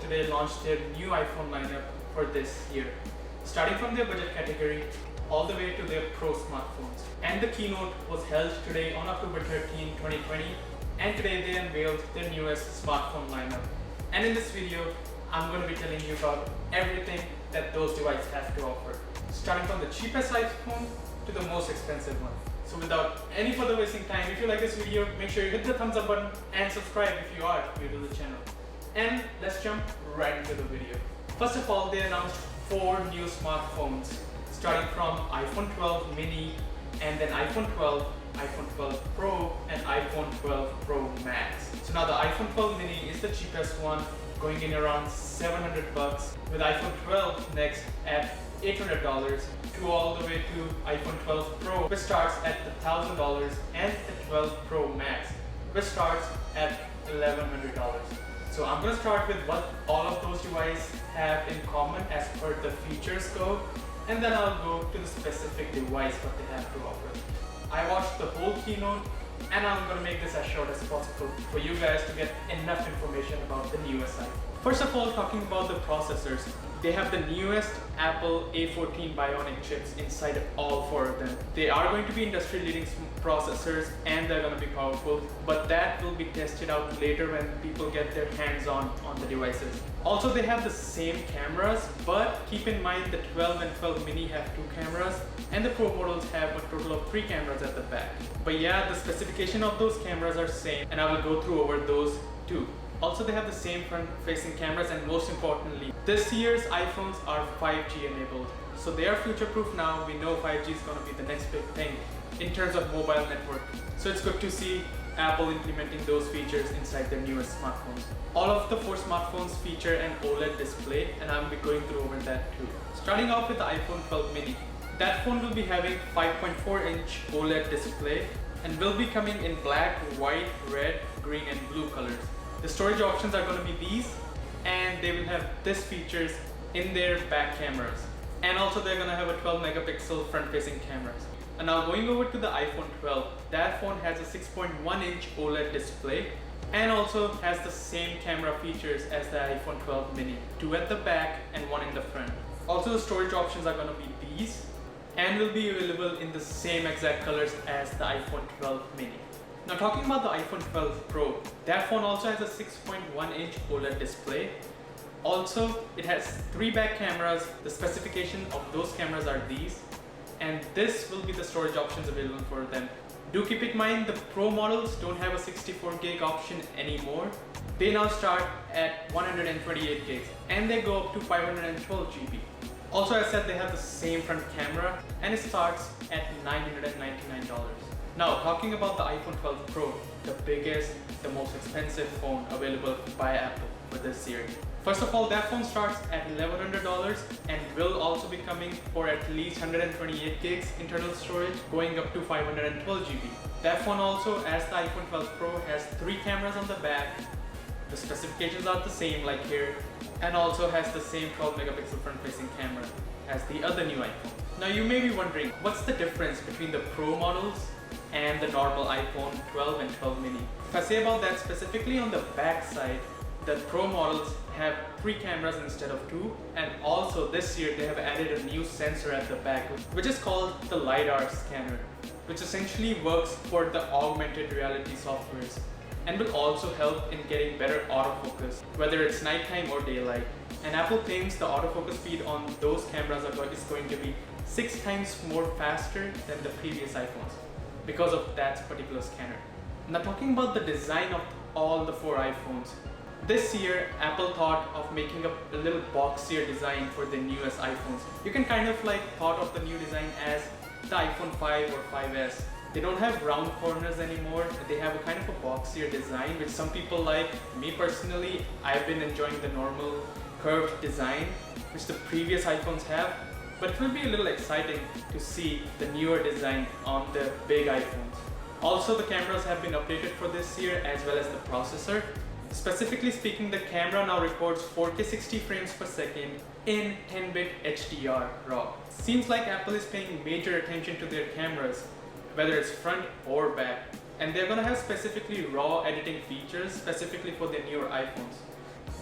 today launched their new iPhone lineup for this year, starting from their budget category all the way to their pro smartphones. And the keynote was held today on October 13, 2020, and today they unveiled their newest smartphone lineup. And in this video, I'm going to be telling you about everything that those devices have to offer, starting from the cheapest iPhone to the most expensive one. So without any further wasting time, if you like this video, make sure you hit the thumbs up button and subscribe if you are new to the channel. And let's jump right into the video. First of all, they announced 4 new smartphones, starting from iPhone 12 mini, and then iPhone 12, iPhone 12 Pro, and iPhone 12 Pro Max. So now the iPhone 12 mini is the cheapest one, going in around $700 bucks, with iPhone 12 next at $800 to all the way to iPhone 12 Pro, which starts at $1,000, and the 12 Pro Max, which starts at $1,100. So I'm going to start with what all of those devices have in common as per the features go, and then I'll go to the specific device what they have to offer. I watched the whole keynote, and I'm going to make this as short as possible for you guys to get enough information about the newest iPhone. First of all, talking about the processors, they have the newest Apple A14 Bionic chips inside all 4 of them. They are going to be industry-leading processors and they're going to be powerful, but that will be tested out later when people get their hands on the devices. Also, they have the same cameras, but keep in mind the 12 and 12 mini have 2 cameras, and the Pro models have a total of 3 cameras at the back. But yeah, the specification of those cameras are same, and I will go through over those too. Also, they have the same front-facing cameras, and most importantly, this year's iPhones are 5G enabled. So they are future-proof now. We know 5G is going to be the next big thing in terms of mobile network. So it's good to see Apple implementing those features inside their newest smartphones. All of the 4 smartphones feature an OLED display, and I'll be going through over that too. Starting off with the iPhone 12 mini. That phone will be having 5.4-inch OLED display and will be coming in black, white, red, green, and blue colors. The storage options are going to be these, and they will have this features in their back cameras. And also they're going to have a 12 megapixel front-facing cameras. And now going over to the iPhone 12, that phone has a 6.1-inch OLED display and also has the same camera features as the iPhone 12 mini, 2 at the back and 1 in the front. Also, the storage options are going to be these and will be available in the same exact colors as the iPhone 12 mini. Now talking about the iPhone 12 Pro, that phone also has a 6.1-inch OLED display. Also, it has 3 back cameras. The specification of those cameras are these, and this will be the storage options available for them. Do keep in mind the Pro models don't have a 64 gig option anymore. They now start at 128 gigs and they go up to 512 GB. Also, as I said, they have the same front camera and it starts at $999. Now, talking about the iPhone 12 Pro, the biggest, the most expensive phone available by Apple for this year. First of all, that phone starts at $1,100 and will also be coming for at least 128 gigs internal storage, going up to 512 GB. That phone also, as the iPhone 12 Pro, has 3 cameras on the back. The specifications are the same like here, and also has the same 12 megapixel front-facing camera as the other new iPhone. Now you may be wondering, what's the difference between the Pro models and the normal iPhone 12 and 12 mini? If I say about that specifically on the back side, the Pro models have 3 cameras instead of 2, and also this year they have added a new sensor at the back, which is called the LiDAR scanner, which essentially works for the augmented reality softwares and will also help in getting better autofocus, whether it's nighttime or daylight. And Apple claims the autofocus speed on those cameras is going to be 6 times more faster than the previous iPhones because of that particular scanner. Now talking about the design of all the 4 iPhones, this year Apple thought of making a little boxier design for the newest iPhones. You can kind of like thought of the new design as the iPhone 5 or 5S. They don't have round corners anymore. They have a kind of a boxier design, which some people like. Me personally, I've been enjoying the normal curved design, which the previous iPhones have. But it will be a little exciting to see the newer design on the big iPhones. Also, the cameras have been updated for this year, as well as the processor. Specifically speaking, the camera now records 4K 60 frames per second in 10-bit HDR RAW. Seems like Apple is paying major attention to their cameras, whether it's front or back. And they're gonna have specifically RAW editing features specifically for the newer iPhones.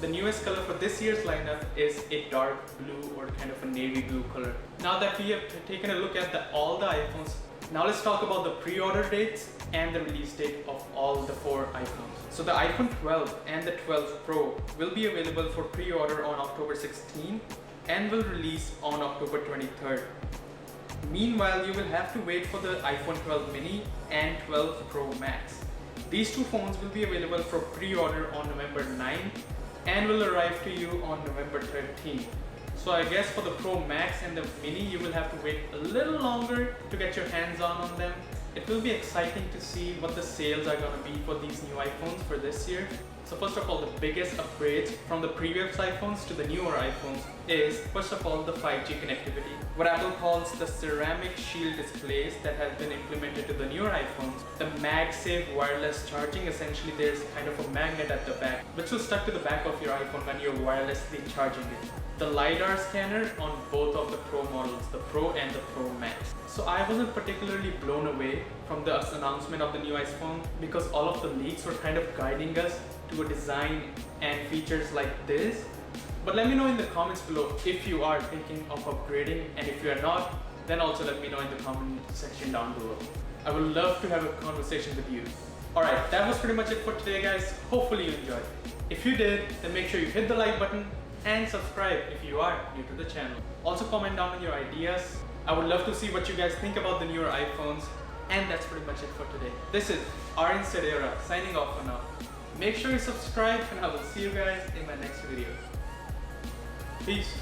the newest color for this year's lineup is a dark blue or kind of a navy blue color. Now that we have taken a look at all the iPhones, now let's talk about the pre-order dates and the release date of all the 4 iPhones. So the iPhone 12 and the 12 Pro will be available for pre-order on October 16 and will release on October 23rd. Meanwhile, you will have to wait for the iPhone 12 mini and 12 Pro Max. These two phones will be available for pre-order on November 9th and will arrive to you on November 13th. So I guess for the Pro Max and the mini, you will have to wait a little longer to get your hands on them. It will be exciting to see what the sales are going to be for these new iPhones for this year. So first of all, the biggest upgrades from the previous iPhones to the newer iPhones is, first of all, the 5G connectivity. What Apple calls the ceramic shield displays that have been implemented to the newer iPhones. The MagSafe wireless charging, essentially there's kind of a magnet at the back which will stuck to the back of your iPhone when you're wirelessly charging it. The LiDAR scanner on both of the Pro models, the Pro and the Pro Max. So I wasn't particularly blown away from the announcement of the new iPhone because all of the leaks were kind of guiding us to a design and features like this. But let me know in the comments below if you are thinking of upgrading, and if you are not, then also let me know in the comment section down below. I would love to have a conversation with you. Alright, that was pretty much it for today guys. Hopefully you enjoyed. If you did, then make sure you hit the like button and subscribe if you are new to the channel. Also comment down on your ideas. I would love to see what you guys think about the newer iPhones. And that's pretty much it for today. This is Aryan Sadyora signing off for now. Make sure you subscribe and I will see you guys in my next video. Peace.